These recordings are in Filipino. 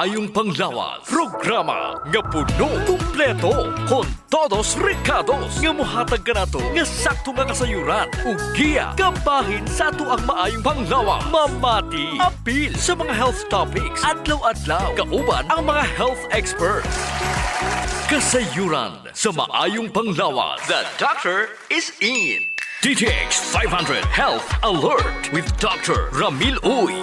Ayong panglawas, programa nga puno, kumpleto, con todos recados nga muhatag ka nato nga sakto nga kasayuran ug giya kabahin sa ato ang maayong panglawas. Mamati, apil sa mga health topics, adlaw-adlaw, kauban ang mga health experts. Kasayuran sa maayong panglawas. The doctor is in. DTX 500 Health Alert with Dr. Ramil Uy.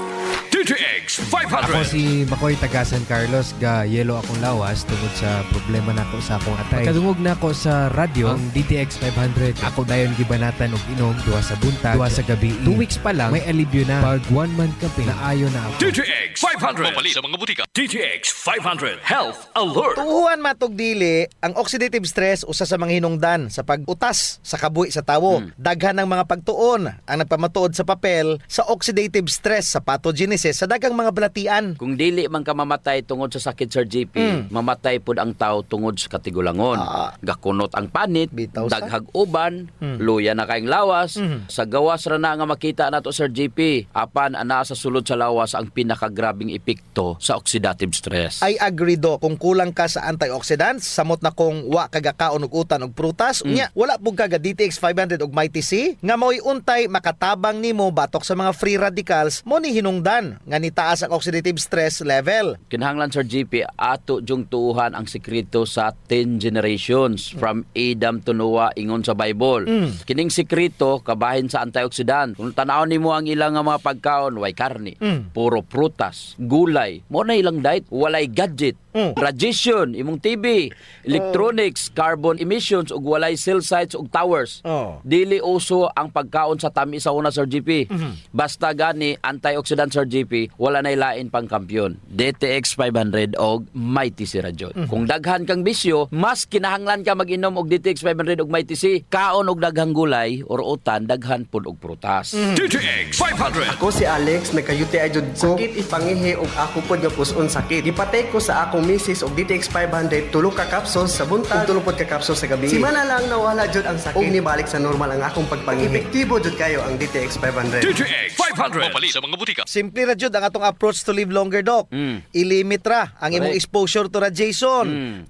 DTX 500. Ako si Makoy taga San Carlos, ga yelo akong lawas tungod sa problema nako sa akong atay. Pagkadungog nako sa radyo ang DTX 500. Ako dayon gibanatan og inom duha sa buntag, duha sa gabi. 2 weeks pa lang may alibyo na. Pag 1 month campaign naayo na ako. DTX 500. Mabali sa mga butika. DTX 500 Health Alert. Tuhuan matog dili, ang oxidative stress usa sa mga hinungdan sa pag-utas sa kabuhi sa tawo. Daghan ng mga pagtuon ang nagpamatuod sa papel sa oxidative stress sa pathogenesis sa daghang mga balatian. Kung dili man ka mamatay tungod sa sakit Sir JP, mamatay pud ang tao tungod sa katigulangon. Gakunot ang panit, Bitaw sa? daghag uban, luya na kaing lawas. Sa gawas ra na nga makita nato Sir JP, apan ana sa sulod sa lawas ang pinakagrabing epekto sa oxidative stress. I agree do, kung kulang ka sa antioxidants, samot na kung wa kagakaon og utan og prutas, unya wala pug kaga DTX 500 og Mighty C nga mao'y untay makatabang nimo batok sa mga free radicals mo ni hinungdan nga nitaas ang oxidative stress level. Kinahanglan Sir JP, ato jung tuuhan ang sekreto sa 10 generations from Adam to Noah ingon sa Bible. Kining sekreto kabahin sa antioxidant. Kung tanawon nimo ang ilang nga mga pagkaon, way karne, puro prutas, gulay, mo na ilang diet, walay gadget, radiation, imong TV, electronics, carbon emissions ug walay cell sites ug towers. Dili uso ang pagkaon sa tami sa una Sir GP. Basta gani antioxidant Sir GP, wala nay lain pang kampyon. DTX 500 og Mighty C Rajon. Kung daghan kang bisyo, mas kinahanglan ka mag-inom og DTX 500 og Mighty C. Kaon og daghang gulay or utan, daghan pud og prutas. DTX 500. Ako si Alex, nagka-UTI jud ko. Sakit ipangihi og ako pod nga puson sakit. Gipatay ko sa akong misis og DTX 500 tulo ka capsules sa buntag ug tulo pod ka capsules sa gabi. Simana lang nawala jud ang sakit. Og nibalik sa normal ang akong pagpangihi. Epektibo jud kayo ang DTX 500. DTX 500. Mabali sa mga butika. Simple ra jud ang atong approach to live longer, Doc. I-limit ra ang imong Correct. exposure to radiation,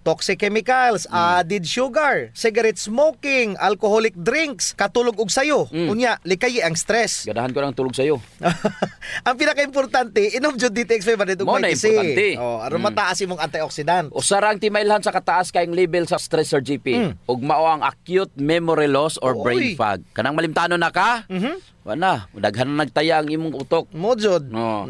toxic chemicals, added sugar, cigarette smoking, alcoholic drinks, katulog og sayo. Unya, likayi ang stress. Ganahan ko ng tulog sayo. Ang pinaka-importante, inom jud DTX 500 ug Mo na Mighty C. importante. Aron mataas imong antioxidant. Usarang timailhan sa kataas kayong level sa stress Sir GP. Ug mao ang acute memory loss or brain Oy. fog. Kanang malimtano na ka? Wala, daghan na nagtaya ang imong utok. Mo jud. No.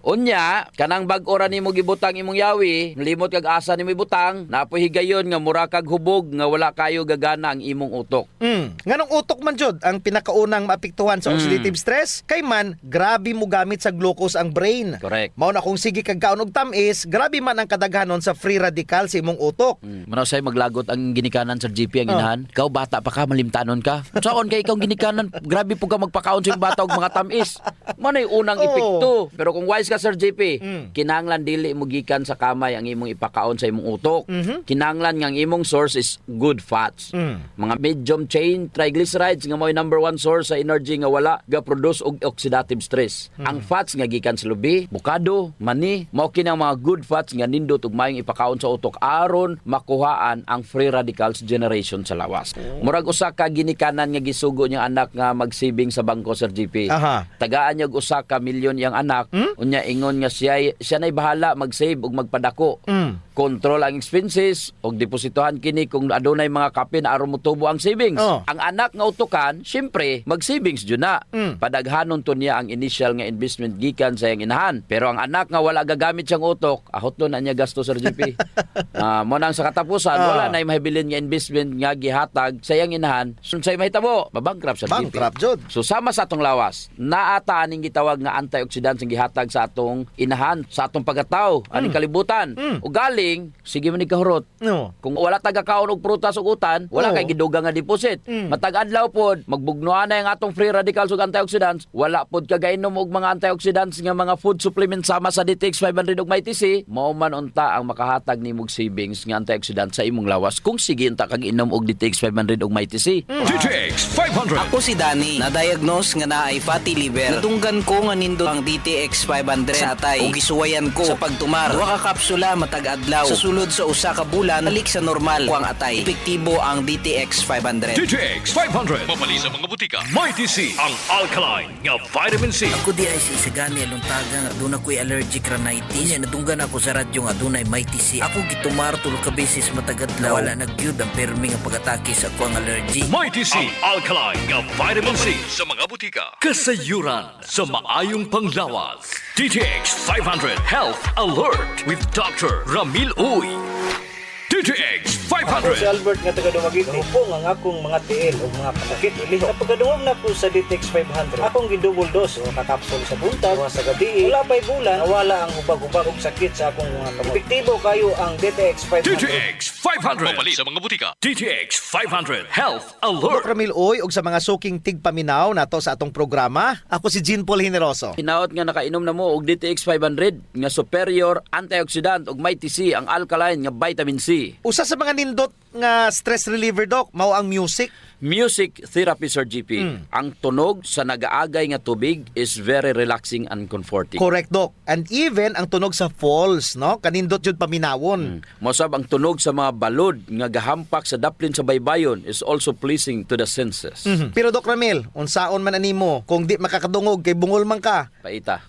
Unya, kanang bag-ora nimo gibutang imong yawi, limot kag asa nimo ibutang, napoy higayon nga mura kag hubog nga wala kayo gagana ang imong utok. Nganong utok man jud ang pinakaunang maapektuhan sa oxidative stress, kay man grabe mo gamit sa glucose ang brain. Correct. Mao na kung sige kag kaon og tamis, grabe man ang kadaghanon sa free radical sa imong utok. Manaw say maglagot ang ginikanan sa GP ang inahan. Ikaw bata pa ka, malimtanon ka. Saon kay ikaw ginikanan, grabe po ka magpakaon sa imong bata og mga tamis. Manay unang epekto. Pero kung wise ka Sir JP, kinahanglan dili mo gikan sa kamay ang imong ipakaon sa imong utok. Kinahanglan nga ang imong source is good fats. Mga medium chain triglycerides nga mo'y number 1 source sa energy nga wala ga-produce og oxidative stress. Ang fats nga gikan sa lubi, bukado, mani, mao kini ang mga good fats nga nindot ug maayong ipakaon sa utok aron makuhaan ang free radicals generation sa lawas. Murag usa ka ginikanan nga gisugo niyang anak nga mag-saving sa bangko Sir GP. Aha. Tagaan niya og usa ka milyon yang anak, unya ingon nga siya nay bahala mag-save ug magpadako. Control ang expenses og depositohan kini kung adunay mga kapin aron motubo ang savings. Ang anak nga utukan, syempre mag-savings jud na. Padaghanon to niya ang initial nga investment gikan sa iyang inahan. Pero ang anak nga wala gagamit siyang utok, ahoton na niya gasto Sir GP. Mo nang sa katapusan wala na mahibilin nga investment nga gihatag sa iyang inahan. Unsay mahitabo? Mabankrupt Sir GP. Bankrupt jud. So sama sa atong lawas, naata aning gitawag nga antioxidants ang gihatag sa atong inahan, sa atong pagkatao, aning kalibutan. O galing, sige man ni kahurot. No. Kung wala taga-kaon og prutas ug utan, wala Oo. kay gidugang nga deposit. Matag adlaw pod, magbugnuan na ang atong free radicals ug antioxidants, wala pod kagainom og mga antioxidants nga mga food supplements sama sa DTX 500 ug Mighty C, mao man unta ang makahatag nimog savings nga antioxidant sa imong lawas kung sige unta kag inom og DTX 500 ug Mighty C. DTX 500. Ako si Danny, na-diagnose nga naay fatty liver. Natunggan ko nga nindo ang DTX 500 500 sa atay. Ug gisuwayan ko sa pagtumar. Duha ka kapsula matag adlaw. Sa sulod sa usa ka bulan, balik sa normal ko ang atay. Epektibo ang DTX 500. DTX 500 mabali sa mga butika. Mighty C ang alkaline nga vitamin C. Ako di ay sisagani aluntaga nga aduna ko'y allergic rhinitis. Nya nadunggan ako sa radyo nga adunay Mighty C. Ako gitumar tulo ka beses matag adlaw. Wala nagyud ang permi nga pag-atake sa akong allergy. Mighty C ang alkaline nga vitamin C sa mga butika. Kasayuran sa maayong panglawas. DTX 500 Health Alert with Dr. Ramil Uy. DTX Ako si 500. Albert nga taga Dumaguete. Upong ang akong mga tiil o mga pasakit uliho. Sa pagkadungog na ko sa DTX 500, akong gidouble dose o kakapsol sa buntag o sa gabi. Wala pa'y bulan, nawala ang hubag-hubag o sakit sa akong mga kamot. Epektibo kayo ang DTX 500. DTX 500 mabali sa mga butika. DTX 500 Health Alert. Ramil Oy, og sa mga suking tigpaminaw nato sa atong programa, ako si Jean Paul Generoso. Hinaot nga nakainom na mo og DTX 500 nga superior antioxidant ug Mighty C ang alkaline nga vitamin C. Usa sa mga nindot nga stress reliever, Doc, mao ang music. Music therapy, Sir GP. Ang tunog sa nagaagay nga tubig is very relaxing and comforting. Correct, Doc. And even ang tunog sa falls, no? Kanindot jud paminawon. Mosab ang tunog sa mga balod nga gahampak sa daplin sa baybayon is also pleasing to the senses. Pero Doc Ramil, unsaon man animo kung di makakadungog kay bungol man ka? Paita.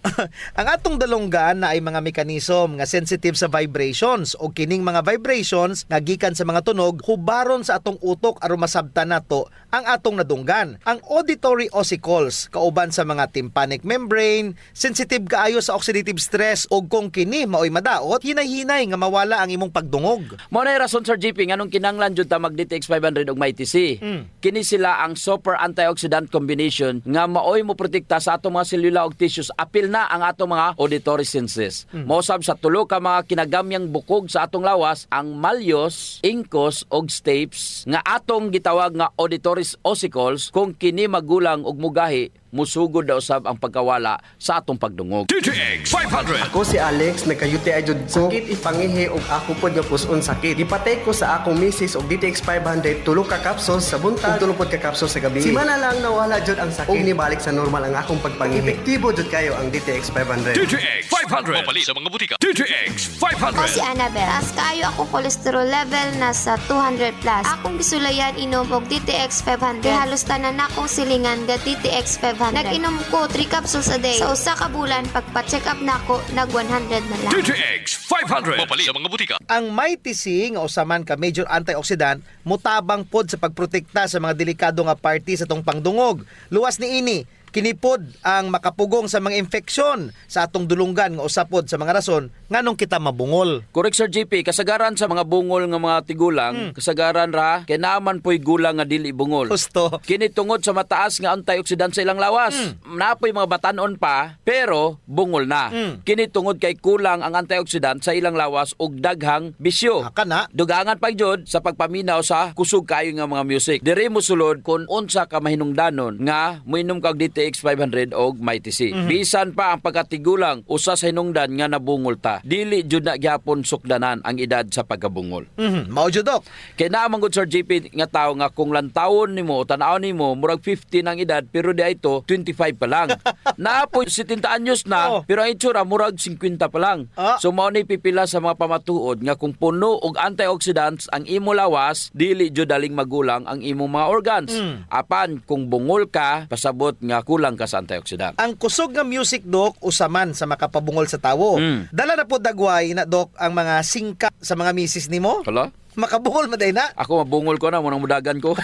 Ang atong dalonggan na ay mga mekanism nga sensitive sa vibrations o kining mga vibrations nga gikan sa mga tunog hubaron sa atong utok aron masabtan nato ang atong nadunggan. Ang auditory ossicles kauban sa mga tympanic membrane sensitive kaayo sa oxidative stress o kung kini maoy madaot hinay-hinay nga mawala ang imong pagdungog. Mao na rason, Sir GP, nganong kinahanglan jud ta mag DTX 500 ug Mighty C. Kini sila ang super antioxidant combination nga maoy mo protekta sa atong mga selula ug tissues apil na ang atong mga auditory senses. Mosab sa tulo ka mga kinagamyang bukog sa atong lawas ang malleus, incus ug stapes nga atong gitawag nga auditory ossicles kung kini magulang ug mugahi musugod daw usab ang pagkawala sa atong pagdungog. DTX 500. Ako si Alex, nagkayuti ay jud ko. Sakit ipangihi og ako pod nga puson sakit. Gipatay ko sa akong misis og DTX 500 tulo ka capsules sa buntag, tulo pod ka capsules sa gabi. Simana lang nawala jud ang sakit. Og nibalik sa normal ang akong pagpangihi. Epektibo jud kayo ang DTX 500. DTX 500 mabali sa mga butika. DTX Ako si 500. Annabel. As kaayo akong cholesterol level nasa 200 plus. Akong bisulayan inom og DTX 500. Halos tanan akong silingan ga DTX 500. Nag-inom ko 3 capsules a day. Sa usa ka bulan pagpa-check up nako nag 100 na lang. DTX 500 mabali sa mga butika. Ang Mighty C nga usaman ka major antioxidant mutabang pod sa pagprotekta sa mga delikado nga party sa tong pangdungog. Luwas ni ini kinipod ang makapugong sa mga infeksyon sa atong dulunggan nga usapod sa mga rason nganong kita mabungol. Correct, Sir GP, kasagaran sa mga bungol nga mga tigulang, kasagaran ra kay naaman po'y gulang nga dili bungol. Gusto. Kini tungod sa mataas nga antioxidant sa ilang lawas. Napoy mga batanon pa, pero bungol na. Kini tungod kay kulang ang antioxidant sa ilang lawas ug daghang bisyo. Aka na. Dugangan pa jud sa pagpaminaw sa kusog kayo nga mga music. Diri mo sulod kung unsa ka mahinungdanon nga moinom kag DTX 500 og Mighty C. Bisan pa ang pagkatigulang usa sa hinungdan nga nabungol ta. Dili jud na gyapon sukdanan ang edad sa pagkabungol. Mao jud, Doc. Kay naman gud, Sir JP, nga tao nga kung lantawon nimo, tan-awon nimo murag 50 ang edad pero di ito 25 pa lang. Naapoy 70 anyos na pero ang itsura murag 50 pa lang. So mao ni pipila sa mga pamatuod nga kung puno og antioxidants ang imo lawas, dili jud daling magulang ang imong mga organs. Apan kung bungol ka, pasabot nga kulang ka sa antioxidant. Ang kusog nga music, Doc, usaman sa makapabungol sa tawo. Dala na po dagway na, Doc, ang mga singka sa mga misis nimo. Hala? Makabungol maday na. Ako mabungol ko na, munang mudagan ko.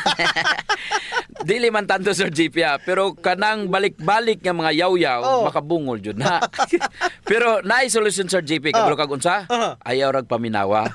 Dili man tanto, Sir GP, pero kanang balik-balik nga mga yaw-yaw, makabungol jud na. Pero naay solusyon, Sir GP, kabalo kag unsa? Ayaw rag paminawa.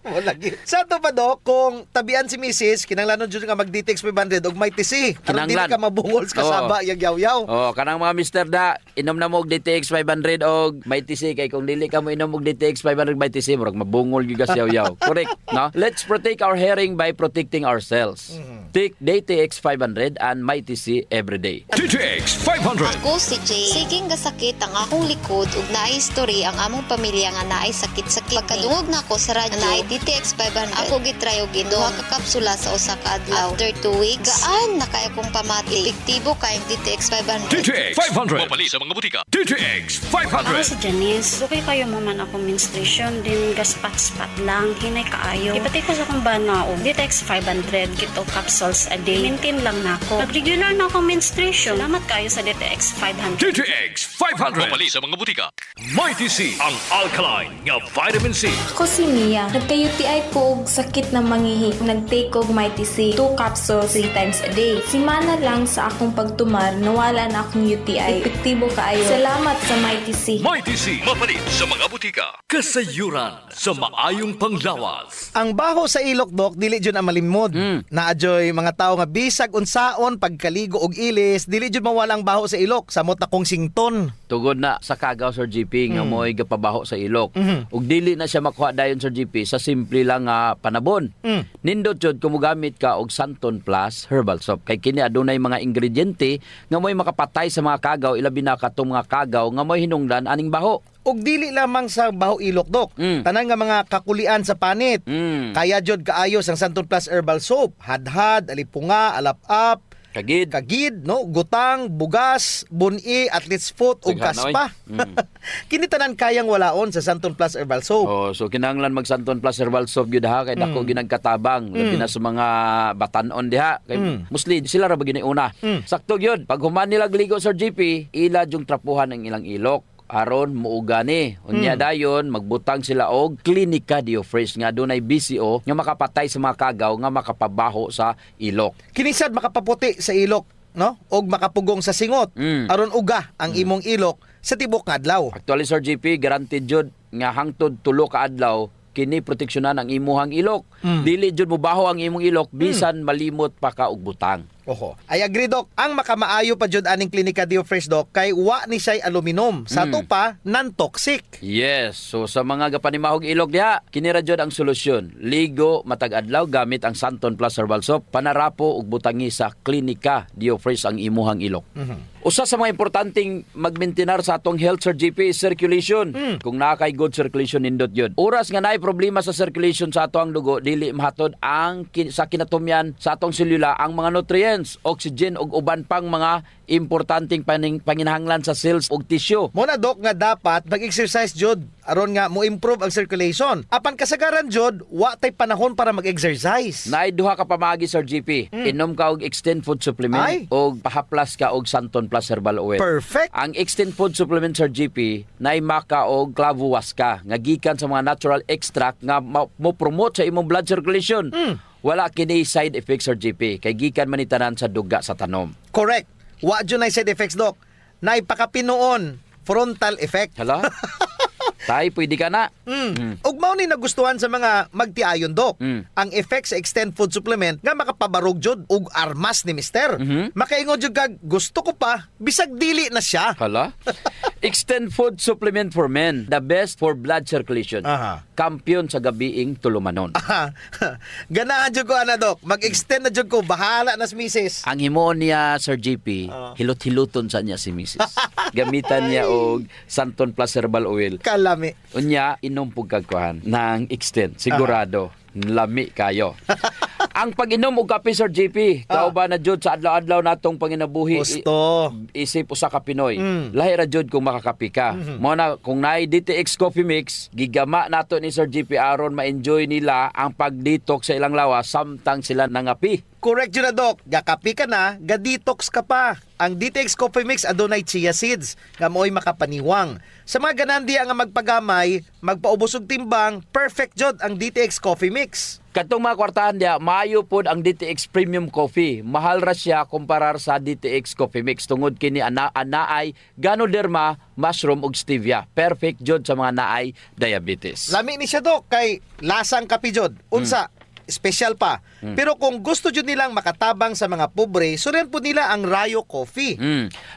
Wala gyud. Sa to pa, Doc, kung tabian si Mrs. kinanglanon jud nga mag DTX 500 og Mighty C. Aron dili Kinanglan. ka mabungol sa kasaba yag yaw-yaw. Oh, kanang mga mister da, inom na mo og DTX 500 og Mighty C kay kung dili ka mo inom og DTX 500 Mighty C, murag mabungol gyud ka sa yaw-yaw. Correct, no? Let's protect our hearing by protecting ourselves. Take DTX 500 and Mighty C everyday. DTX 500. Ako si Jay. Siging gasakit ang akong likod ug naay history ang among pamilya nga naay sakit-sakit. Pagkadungog na ako sa radyo, naay DTX 500. Ako gitry og duha ka kapsula sa usa ka adlaw. After 2 weeks, gaan na kay akong pamati. Epektibo kay DTX 500. DTX 500. Mapali sa mga butika. DTX Ako 500. si Janice. Okay kayo mo man akong menstruation, din gaspat-spat lang, hinay kaayo. Ipatay ko sa akong bana o DTX 500, gito capsules a day. Maintain lang na ako. Pag-regular na akong menstruation, salamat kayo sa DTX 500. DTX 500. Mapali sa mga butika. Mighty C, ang alkaline nga vitamin C. Ako si Mia. Nagka-UTI ko og sakit na mangihi. Nag-take og Mighty C 2 capsules 3 times a day. Simana lang sa akong pagtumar, nawala na akong UTI. Epektibo kaayo. Salamat sa Mighty C. Mighty C, mapalit sa mga butika. Kasayuran sa maayong panglawas. Ang baho sa ilok, Dok, dili jud ang malimod. Naadyoy mga tao nga bisag unsaon pagkaligo og ilis, dili jud mawala ang baho sa ilok. Samot na kong sington. Tugod na sa kagaw, Sir GP, nga mo'y gapabaho sa ilok. Ug dili na siya makuha dayon, Sir GP, sa simple lang nga panabon. Nindot jud kung mogamit ka og Santon Plus Herbal Soap. Kay kini adunay mga ingrediente nga mo'y makapatay sa mga kagaw, ilabi na katong mga kagaw nga mo'y hinungdan aning baho. Og dili lamang sa baho ilok, Dok. Tanan nga mga kakulian sa panit. Kaya jud kaayos ang Santon Plus Herbal Soap. Hadhad, alipunga, alap-up, Kagid. no, gutang, bugas, buni, athlete's foot ug Tighanoy. kaspa. Kini tanan kayang walaon sa Santon Plus Herbal Soap. Oh, so kinahanglan mag Santon Plus Herbal Soap gyud ha kay dako ginagkatabang labi na sa mga batan-on diha kay mostly sila ra ba gini una. Sakto gyud pag human nila ligo, Sir GP, ila jung trapuhan ang ilang ilok aron muuga ni. Unya dayon magbutang sila og Clinica Diofresh nga dunay BCO nga makapatay sa mga kagaw nga makapabaho sa ilok. Kinisad makapaputi sa ilok, no? Og makapugong sa singot. Aron uga ang imong ilok sa tibok nga adlaw. Actually, Sir GP, guaranteed jud nga hangtod 3 ka adlaw kini proteksyonan ang imuhang ilok. Dili jud mubaho ang imong ilok bisan malimot pa ka og butang. Oho. I agree, Dok. Ang makamaayo pa jud aning Clinica Diofresh, Dok, kay wa ni siya'y aluminum. Sa to pa, non-toxic. Yes. So sa mga gapanimahog ilok diha, kini ra jud ang solusyon. Ligo matag adlaw gamit ang Santon Plus Herbal Soap, panarapo ug butangi sa Clinica Diofresh ang imuhang ilok. Usa sa mga importanteng magmaintenar sa atong health, Sir GP, is circulation. Kung naa kay good circulation nindot yun. Oras nga naay problema sa circulation sa atong dugo, dili mahatod ang sa kinatumyan sa atong selula ang mga nutrients, oxygen ug uban pang mga importanteng panginahanglan sa cells ug tissue. Muna, Dok, nga dapat mag-exercise jud aron nga mo improve ang circulation. Apan kasagaran jud, wa tay panahon para mag-exercise. Naay duha ka pamagi, Sir GP. Inom ka og Extend Food Supplement Ay. og pahaplas ka og Santon Plus Herbal Oil. Perfect. Ang Extend Food Supplement, Sir GP, naay maka og clavo waska nga gikan sa mga natural extract nga mo promote sa imong blood circulation. Wala kini side effects, Sir GP, kay gikan man itanan sa duga sa tanom. Correct. Wa jud nay side effects, Dok. Nay pakapinoon, frontal effect. Hala? Tay, pwede ka na. Ug mao ni nagustuhan sa mga magtiayon, Dok. Ang effect sa Extend Food Supplement nga makapabarog jud ug armas ni Mister. Makaingon jud kag gusto ko pa bisag dili na siya. Hala? Extend Food Supplement for Men, the best for blood circulation. Aha. Kampiyon sa gabiing tulumanon. Ganahan jud ko ana, Dok. Mag-extend na jud ko, bahala na si Mrs. Ang himoon niya, Sir GP, hilot-hiluton sa niya si Mrs. Gamitan niya og Santon Plus Herbal Oil. Kalami. Unya, inom pug kagkuhan ng Extend. Sigurado, lami kayo. Ang pag-inom og kape, Sir GP, kauban na jud sa adlaw-adlaw natong panginabuhi. Gusto. Isip usa ka Pinoy. Lahi ra jud kung makakapi ka. Mo na kung naay DTX Coffee Mix, gigama nato ni Sir GP aron ma-enjoy nila ang pag-detox sa ilang lawas samtang sila nangapi. Correct yun na, Dok. Gakapi ka na, ga-detox ka pa. Ang DTX Coffee Mix adunay chia seeds nga mo'y makapaniwang. Sa mga ganandiya nga magpagamay, magpaubos og timbang, perfect jud ang DTX Coffee Mix. Katong mga kwartahan dia, maayo pod ang DTX Premium Coffee. Mahal ra siya kumparar sa DTX Coffee Mix tungod kini anaay Ganoderma, mushroom ug stevia. Perfect jud sa mga naay diabetes. Lami ni siya, Dok, kay lasang kapi jud. Unsa, special pa. Pero kung gusto jud nilang makatabang sa mga pobre, sunan po nila ang Rayo Coffee.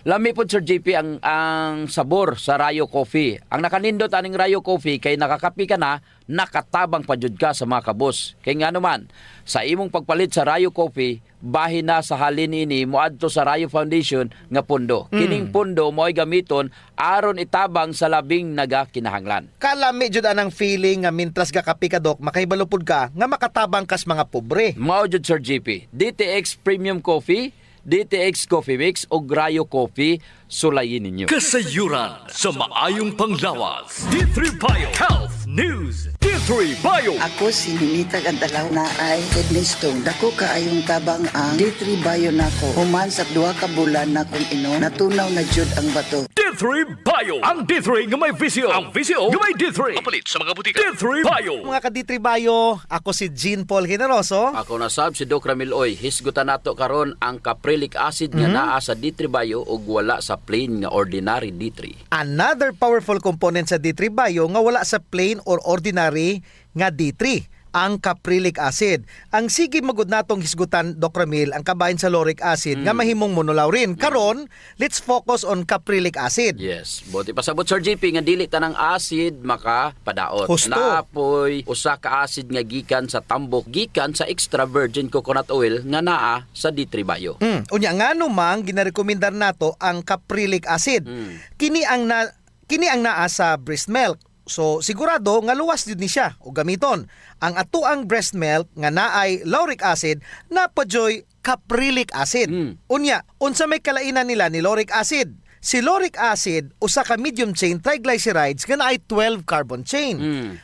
Lami po Sir JP ang sabor sa Rayo Coffee. Ang nakanindot aning Rayo Coffee kay nakakapi ka na, nakatabang pa jud ka sa mga kabos. Kay nga naman, sa imong pagpalit sa Rayo Coffee, bahin na sa halin ini moadto sa Rayo Foundation nga pundo. Kining pundo mo'y gamiton aron itabang sa labing nagakinahanglan. Kalami jud anang feeling nga mintras ga kapi ka dok, makahibalupod ka nga makatabang kas mga pobre. Mao jud Sir JP, DTX Premium Coffee, DTX Coffee Mix o Rayo Coffee, sulayin ninyo. Kasayuran sa maayong panglawas. D3 Bio Health News. D3 Bio. Ako si Ninita Gantalaw na ay kidney stone. Dako kaayong tabang ang D3 Bio nako. Human sa 2 ka bulan na kung inom, natunaw na jud ang bato. D3 Bio. Ang D3 nga may visyo. Ang visyo nga may D3. Kapalit sa mga butika. D3 Bio. Mga ka-D3 Bio, ako si Jean Paul Generoso. Ako na sab si Doc Ramil Oy. Hisgutan nato karon ang caprylic acid nga naa sa D3 Bio ug wala sa plain nga ordinary D3. Another powerful component sa D3 Bio nga wala sa plain or ordinary nga D3, ang caprylic acid. Ang sige magud natong hisgutan, Doc Ramil, ang kabahin sa lauric acid nga mahimong monolaurin. Karon, let's focus on caprylic acid. Yes. Buti pasabot Sir JP nga dili tanang acid makapadaot. Husto. Naapoy usa ka acid nga gikan sa tambok, gikan sa extra virgin coconut oil nga naa sa D3 Bio. Unya nga mang ginarekomendar nato ang caprylic acid. Kini ang naa sa breast milk. So sigurado nga luwas jud ni siya o gamiton. Ang atuang breast milk nga naay lauric acid na pajoy caprylic acid. Unya, unsa may kalainan nila ni lauric acid? Si lauric acid usa ka medium chain triglycerides nga naay 12 carbon chain.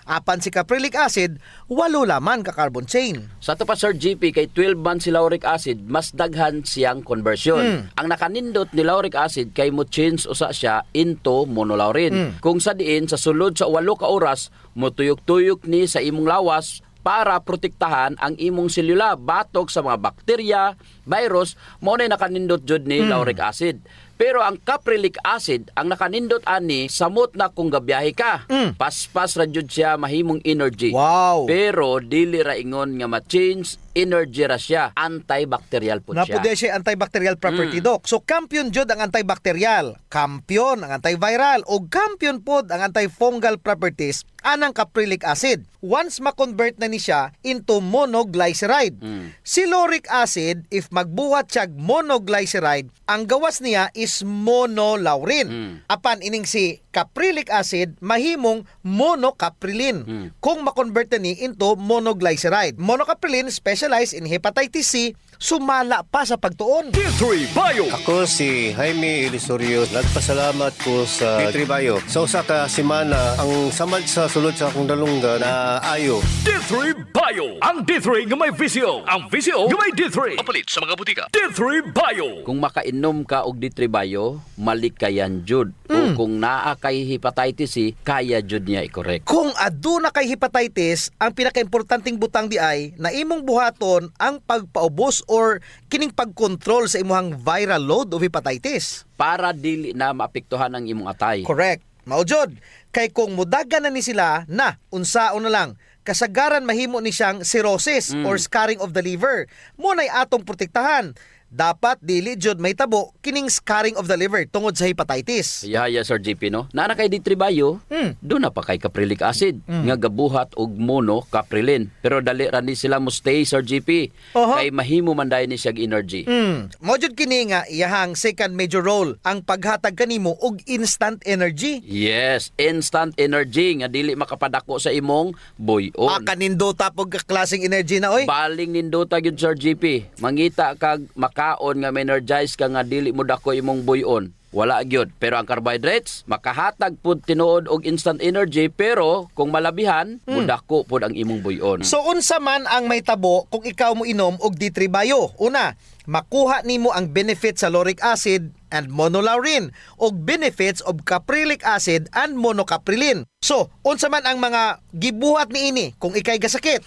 Apan si caprylic acid 8 laman ka carbon chain. Sa to pa Sir JP kay 12 man si lauric acid, mas daghan siyang conversion. Ang nakanindot ni lauric acid kay mo change usa siya into monolaurin. Kung sa diin sa sulod sa 8 ka oras motuyok-tuyok ni sa imong lawas para protektahan ang imong selula batok sa mga bakterya, virus, mao nay nakanindot jud ni lauric acid. Pero ang caprylic acid, ang nakanindot ani, samot na kung gabiyahe ka. Paspas ra jud siya mahimong energy. Wow. Pero dili ra ingon nga ma-change energy ra siya. Antibacterial po siya. Napude siya antibacterial property, Doc. So kampiyon jud ang antibacterial, kampiyon ang antiviral, o kampiyon pod ang antifungal properties anang caprylic acid. Once ma-convert na ni siya into monoglyceride. Si lauric acid, if magbuhat siya monoglyceride, ang gawas niya is monolaurin. Apan ining si caprylic acid, mahimong monocaprilin. Kung ma-convert na ni into monoglyceride. Monocaprilin specialized in hepatitis C, sumala pa sa pagtuon. D3 Bio. Ako si Jaime Ilisorio. Nagpasalamat ko sa D3 Bio. Sa usa ka semana, ang samad sa sulod sa akong dalunggan na ayo. D3 Bio. Ang D3 nga may visyo. Ang visyo nga may D3. Kapalit sa mga butika. D3 Bio. Kung makainom ka og D3 Bio, malikayan jud. O kung naa kay hepatitis C, kaya jud niya i-correct. Kung aduna kay hepatitis, ang pinakaimportanteng butang di ay na imong buhaton ang pagpaubos or kining pagkontrol sa imuhang viral load of hepatitis. Para dili na maapektuhan ang imong atay. Correct. Maujod. Kay kung mudagan na ni sila na unsaon na lang, kasagaran mahimo ni siyang cirrhosis or scarring of the liver. Munay atong protektahan. Dapat dili jud may tabo kining scarring of the liver tungod sa hepatitis. Yaya Sir JP no. Nana kay D3 Bio, do na pa kay caprylic acid nga gabuhat og monocaprilin. Pero dali ra ni sila mo stay Sir JP. Kay mahimo man dayon ni siya energy. Mo jud kini nga iyahang second major role ang paghatag kanimo og instant energy. Yes, instant energy nga dili makapadako sa imong buyon. Kanindota pog klaseng energy na oy. Baling nindota gyud Sir JP. Mangita kag kaon nga energize ka nga dili mo dako imong buyon. Wala gyud. Pero ang carbohydrates makahatag pud tinuod og instant energy, pero kung malabihan mudako pud ang imong buyon. So unsa man ang may tabo kung ikaw mo inom og D3 Bio? Una, makuha nimo ang benefits sa lauric acid and monolaurin og benefits of caprylic acid and monocaprilin. So unsa man ang mga gibuhat niini kung ikay gasakit?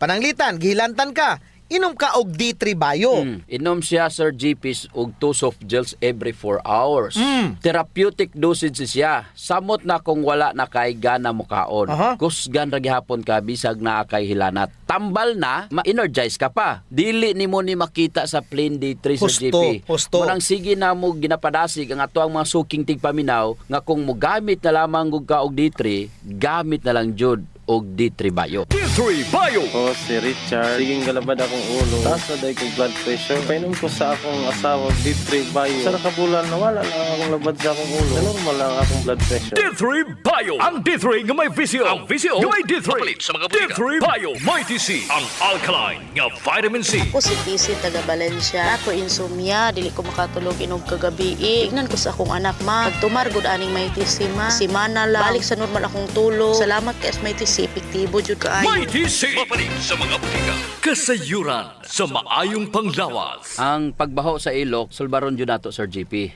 Pananglitan, gihilantan ka, inom ka og D3 Bio. Inom siya, Sir GP, og 2 soft gels every 4 hours. Therapeutic dosage siya. Samot na kung wala na kay gana mo kaon. Kusgan ra gihapon ka bisag na kay hilanat. Tambal na, ma-energize ka pa. Dili nimo ni makita sa plain D3, Sir GP. Munang sige na mo ginapadasig ang ato ang mga suking tigpaminaw nga kung mo gamit na lamang og ka og D3, gamit na lang jud og D3 Bio. D3 Bio! O si Richard, siging galabad akong ulo. Taas na dahil kong blood pressure. Painom ko sa akong asawa D3 Bio. Sa nakabulan, nawala lang akong labad sa akong ulo. Normal lang akong blood pressure. D3 Bio! Ang D3 nga may visio. Ang visio nga may D3. Sa mga D3 Bio, may TC. Ang alkaline nga vitamin C. Ako si TC taga Valencia. Ako insomnia, dili ko makatulog inog kagabi. Ignan ko sa akong anak, ma. Pagtumar gud aning may TC, ma. Si Mana lang. Balik sa normal akong tulog. Salamat kay may TC. Epektibo jud kaayo. May TC. Mapalik sa mga butika. Kasayuran sa maayong panglawas. Ang pagbaho sa ilok, sulbaron jud nato, Sir GP.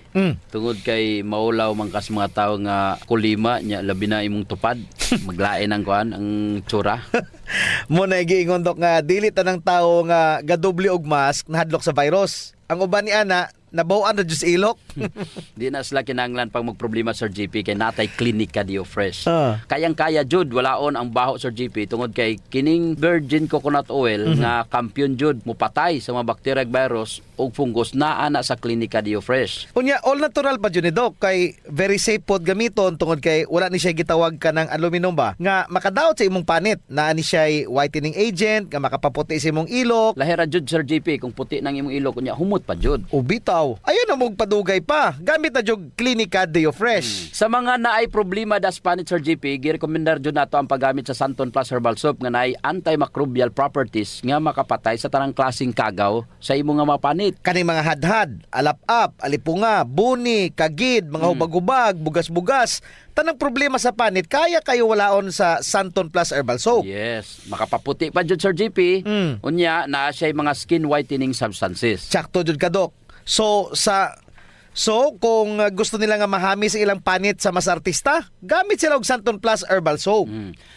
Tungod kay maulaw man kas mga tawo nga kulima nya labi na imong tupad. Maglain ang kuan ang tsura. Mo na giingon dok nga dili tanang tawo nga gadoble og mask nahadlok sa virus. Ang uban ni ana nabaw-an na jud sa ilok. Di na sila kinahanglan pag magproblema, Sir GP, kay natay Clinica Dio Fresh. Kayang-kaya jud walaon ang baho, Sir GP, tungod kay kining virgin coconut oil nga kampiyon jud mupatay sa mga bacteria ug virus ug fungus naa na sa Clinica Dio Fresh. Unya all natural pa jud ni Doc kay very safe pod gamiton tungod kay wala ni siya gitawag ka ng aluminum ba nga makadaot sa imong panit. Naa ni siya whitening agent nga makapaputi sa imong ilok. Lahira jud, Sir GP, kung puti nang imong ilok unya humot pa jud. Ubitaw. Ayun na mong padugay pa. Gamit na jud Clinica Dio Fresh. Sa mga naay problema das panit, Sir GP, girekomendar jud nato ang paggamit sa Santon Plus Herbal Soap nga naay antimicrobial properties nga makapatay sa tanang klaseng kagaw sa imong nga mapanit. Kaning mga hadhad, alap-ap, alipunga, buni, kagid, mga hubag-hubag, bugas-bugas, tanang problema sa panit, kaya kayo walaon sa Santon Plus Herbal Soap. Yes, makapaputi pa jud, Sir GP. Unya na siya mga skin whitening substances. Sakto jud ka, Doc. So kung gusto nila nga mahami sa ilang panit sa mas artista, gamit sila og Santon Plus Herbal Soap.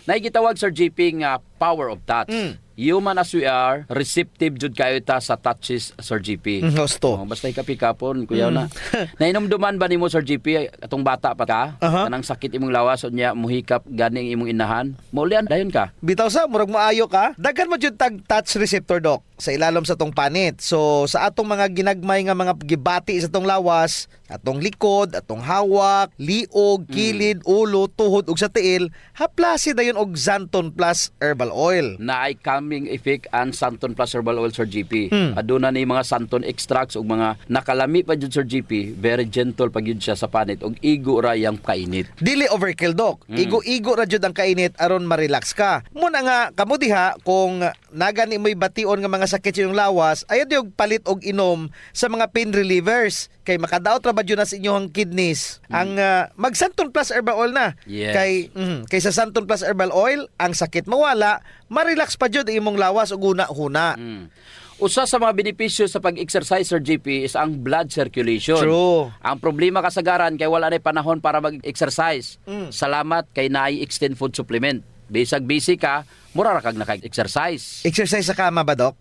Naigitawag, Sir GP, nga power of touch. Human as we are, receptive jud kayo ta sa touches, Sir GP. Gusto. Basta ikapikapon, kuya na. Nainomduman ba nimo, Sir GP, atong bata pa ka? Kanang sakit imong lawas unya muhikap gani ang imong inahan. Maulian dayon ka. Bitaw sa murag maayo ka. Daghan mo jud tag touch receptor, Doc, sa ilalom sa tong panit. So sa atong mga ginagmay nga mga gibati sa tong lawas, atong likod, atong hawak, liog, kilid, ulo, tuhod ug sa tiil, haplasi dayon og Santon Plus Herbal Oil. Naay calming effect ang Santon Plus Herbal Oil, Sir GP. Aduna ni mga Santon extracts ug mga nakalami pa jud, Sir GP. Very gentle pag yun siya sa panit ug igo ra yang kainit. Dili overkill, Doc. Igo-igo ra jud ang kainit aron ma-relax ka. Muna nga kamo diha kung nagani mo'y bation nga mga sakit sa iyong lawas, ayaw diog palit og inom sa mga pain relievers kay makadaot ra ba jud na sa inyong kidneys. Ang mag Santon Plus Herbal Oil na. Yes. Kay sa Santon Plus Herbal Oil, ang sakit mawala, ma-relax pa jud imong lawas ug huna-huna. Usa sa mga benepisyo sa pag-exercise, Sir GP, is ang blood circulation. True. Ang problema kasagaran kay wala na panahon para mag-exercise. Salamat kay naay extend food supplement. Bisag busy ka, mura ra kag naka-exercise. Exercise sa kama ba, Doc?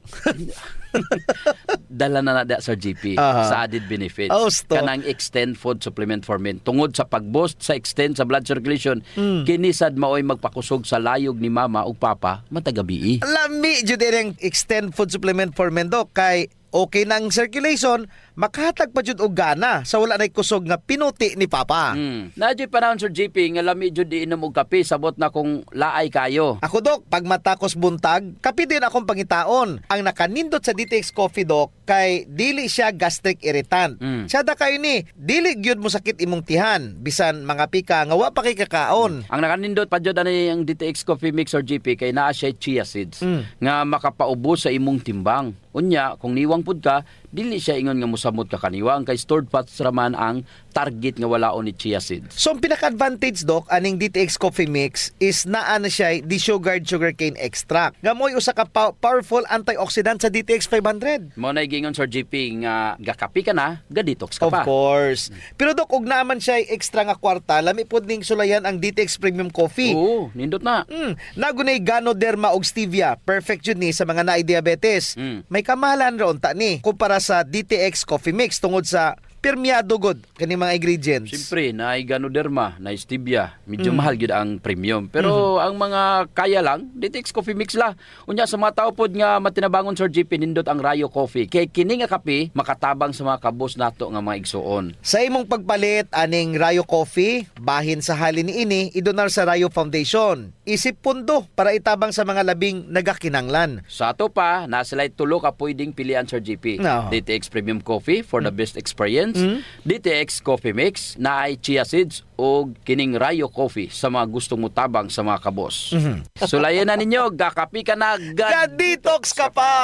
Dala na Sir GP sa added benefits. Kanang extend food supplement for men. Tungod sa pag-boost sa extend sa blood circulation, kinisad maoy magpakusog sa layog ni mama ug papa matagabi. Lami jud ang extend food supplement for men, Doc, kay okay nang circulation, makahatag pa jud og gana sa wala nay kusog nga pinuti ni papa. Nadyo panahon, Sir GP, nga lami jud iinom og kape sabot na kung laay kayo. Ako, Doc, pag matakos buntag, kape din akong pangitaon. Ang nakanindot sa DTX Coffee, Doc, kay dili siya gastric irritant. Siya da kayo ni, dili gyud mo sakit imong tihan, bisan mga pika nga wa pa kay kakaon. Ang nakanindot pa jud ani ang DTX Coffee Mix, Sir GP, kay naa siya chia seeds nga makapaubos sa imong timbang. Unya, kung niwang pud ka, dili siya ingon nga mosamot ka kaniwang kay stored fats raman ang target nga walaon ni chia seeds. So ang pinaka-advantage Doc aning DTX Coffee Mix is naa na siya desugared sugarcane extract. Nga mo'y usa ka powerful antioxidant sa DTX 500. Mo na gingon Sir GP nga gakapi ka na, ga-detox ka Of pa. course. Pero Doc, ug naman siya extra nga kwarta, lami pod ning sulayan ang DTX Premium Coffee. Oo, nindot na. Nagunay Ganoderma og stevia. Perfect yun ni sa mga naay diabetes. May kamahalan ron ta ni kumpara sa DTX Coffee Mix tungod sa permeado god kani mga ingredients. Siyempre, na Ganoderma, na stevia, medyo mahal gyud ang premium. Pero ang mga kaya lang, DTX Coffee Mix la. Unya sa mga tao pod nga matinabangon Sir GP nindot ang Rayo Coffee. Kay kini nga kape makatabang sa mga kabos nato nga mga igsuon. Sa imong pagpalit aning Rayo Coffee, bahin sa halin niini idonar sa Rayo Foundation. Isip pundo para itabang sa mga labing nagakinanglan. Sa ato pa, nasilay tulo ka pwedeng pilian Sir GP. No. DTX Premium Coffee for the best experience. DTX Coffee Mix na ay chia seeds o kining Rayo Coffee sa mga gustong mutabang sa mga kabos. Sulayan na ninyo, gakapi ka na, Ga-detox ka pa!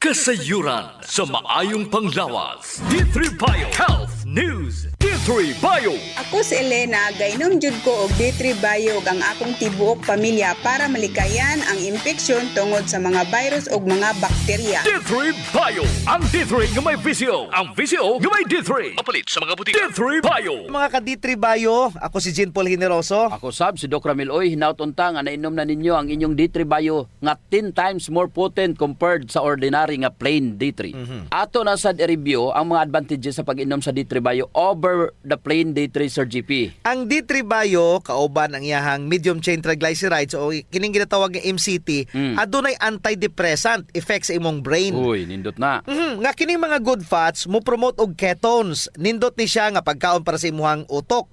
Kasayuran sa maayong panglawas. D3 Bio Health News. D3 Bio. Ako si Elena, gainom jud ko og D3 Bio ang akong tibuok pamilya para malikayan ang infeksyon tungod sa mga virus ug mga bakterya. D3 Bio. Ang D3 nga may visio. Ang visio nga may D3. Papalit sa mga butika. D3 Bio. Mga ka-D3 Bio, ako si Jean Paul Generoso. Ako sab si Doc Ramil Oy, hinaut-unta nga nainom na ninyo ang inyong D3 Bio nga 10 times more potent compared sa ordinary nga plain D3. Ato na sad i-review ang mga advantages sa pag-inom sa D3 Bio over the plain D3 Sir GP. Ang D3 Bio, kauban ang iyahang medium chain triglycerides o kining ginatawag nga MCT, adunay antidepressant effect sa imong brain. Uy, nindot na. Nga kining mga good fats mo promote og ketones. Nindot ni siya nga pagkaon para sa imuhang utok.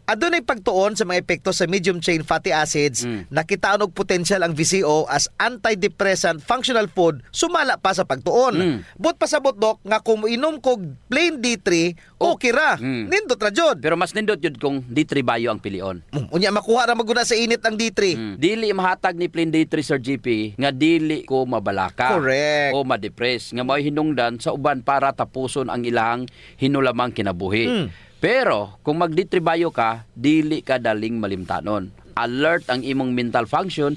Adunay pagtuon sa mga epekto sa medium chain fatty acids. Nakitaon og potential ang VCO as antidepressant functional food sumala pa sa pagtuon. But pasabot Doc nga kung inom kog plain D3, okay ra. Nindot ra jud. Pero mas nindot yun kung D3 Bio ang pilion. Unya makuha ra maguna sa init ang D3. Dili mahatag ni plain D3 Sir GP nga dili ko mabalaka. Correct. O ma-depress nga may hinungdan sa uban para tapuson ang ilang hinulamang kinabuhi. Pero kung mag D3 Bio ka, dili ka daling malimtanon. Alert ang imong mental function,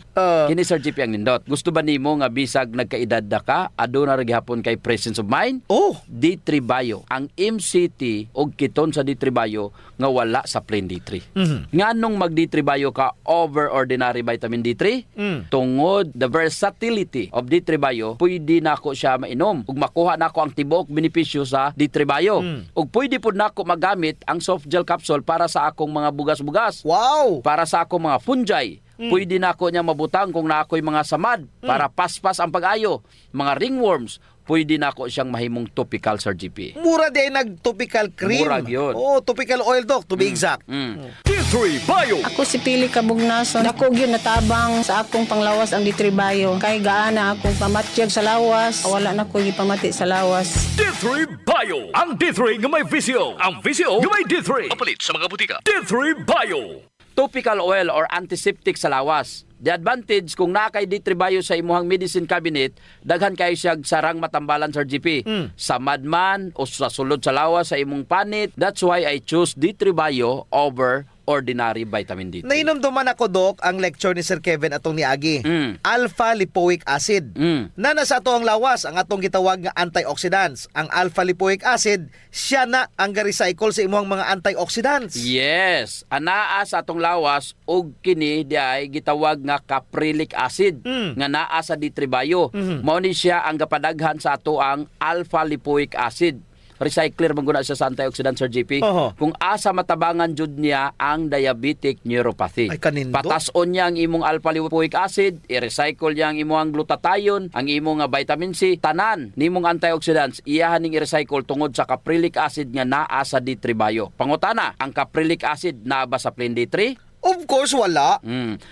kini Sir GP ang nindot. Gusto ba nimo nga bisag nagkaedad na ka, aduna ra gihapon kay presence of mind? D3 Bio. Ang MCT og keton sa D3 Bio nga wala sa plain D3. Nganong mag D3 Bio ka over ordinary vitamin D3? Tungod the versatility of D3 Bio, pwede nako siya mainom ug makuha nako ang tibuok benepisyo sa D3 Bio. Ug pwede pud nako magamit ang soft gel capsule para sa akong mga bugas-bugas. Wow! Para sa akong mga fungi. Pwede na ako niya mabutang kung na ako'y mga samad para paspas ang pag-ayo. Mga ringworms, pwede na ako siyang mahimong topical Sir GP. Mura di ay nag-topical cream. Murag yun. Topical oil Doc, to be exact. D3 Bio. Ako si Pili Kabugnason. Dako gyud natabang sa akong panglawas ang D3 Bio. Kay gaana akong pamatyag sa lawas. Wala na ko gipamati sa lawas. D3 Bio. Ang D3 nga may visio. Ang visio nga may D3. Papalit sa mga butika. D3 Bio. Topical oil or antiseptic sa lawas. The advantage kung nakay D3 Bio sa imuhang medicine cabinet, daghan kayo siyag sarang matambalan Sir GP. Sa madman o sa sulod sa lawas sa imong panit, that's why I choose D3 Bio over ordinary vitamin D3. Nainomduman ako Doc ang lecture ni Sir Kevin atong niagi. Alpha lipoic acid. Na nasa ato ang lawas ang atong gitawag nga antioxidants. Ang alpha lipoic acid, siya na ang ga-recycle sa imuhang mga antioxidants. Yes, anaa sa atong lawas og kini diay gitawag nga caprylic acid nga naa sa D3 Bio. Mao ni siya ang gapadaghan sa ato ang alpha lipoic acid. Recycler maguna siya sa antioxidant Sir GP. Kung asa matabangan jud niya ang diabetic neuropathy. Patason niya ang imong alpha lipoic acid, i-recycle niya ang imong glutathione, ang imong vitamin C, tanan nimong antioxidants iyahan ning i-recycle tungod sa caprylic acid nga naa sa D3 Bio. Pangutana, ang caprylic acid naa ba sa plain D3? Of course wala.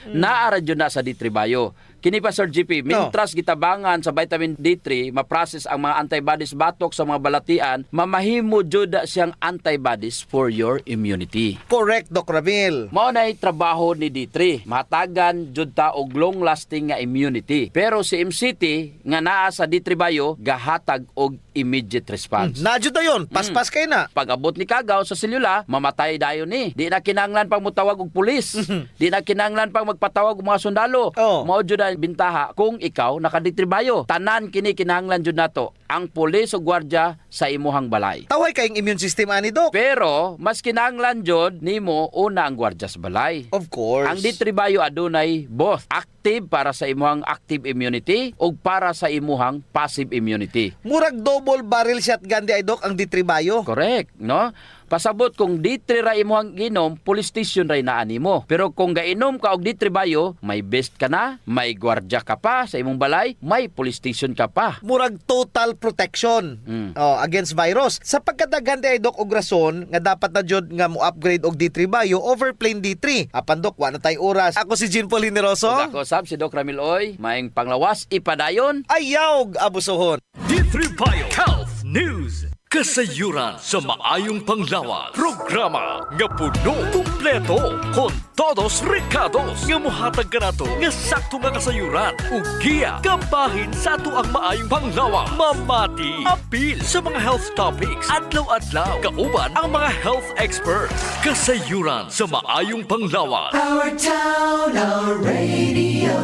Naara jud na sa D3 Bio. Kini pa Sir GP, mintras gitabangan sa vitamin D3, ma-process ang mga antibodies batok sa mga balatian, mamahimo jud siyang antibodies for your immunity. Correct, Doc Ramil. Mao nay trabaho ni D3. Matagan jud ta og long-lasting nga immunity. Pero si MCT nga naa sa D3 Bio gahatag og immediate response. Nadyo na yun. Paspas kay na. Pag abot ni kagaw sa selula, mamatay dayon ni. Di na kinahanglan pang mutawag og pulis. Di na kinahanglan pang magpatawag og mga sundalo. Mao jud ang bintaha kung ikaw nakaditribayo. Tanan kini kinahanglan jud nato ang pulis o gwardiya sa imuhang balay. Taway kayong immune system ani, Doc. Pero mas kinahanglan jud nimo una ang gwardiya sa balay. Of course. Ang ditribayo adunay both active para sa imuhang active immunity ug para sa imuhang passive immunity. Murag double barrel shotgun di ay, Doc, ang D3 Bio. Correct, no? Pasabot kung D3 ra imuhang ginom, police station ra inaani mo. Pero kung gainom ka og D3 Bio, may best ka na, may gwardiya ka pa sa imong balay, may police station ka pa. Murag total protection against virus. Sa pagkadaghan di ay, Doc, og rason nga dapat na jud nga mo upgrade og D3 Bio over plain D3. Apan, Doc, wa na tay oras. Ako si Jean Paul Generoso. Ug ako sab si Doc Ramil Oy, maayong panglawas ipadayon. Ayaw abusohon. D3 Bio Health News. Kasayuran sa maayong panglawas. Programa nga puno, kumpleto, kon todos recados. Nga muhatag ka nato nga sakto nga kasayuran. Ug giya, kabahin sa ato ang maayong panglawas. Mamati, apil sa mga health topics. Adlaw-adlaw, kauban ang mga health experts. Kasayuran sa maayong panglawas. Our town, our radio,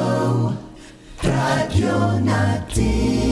Radio Natin.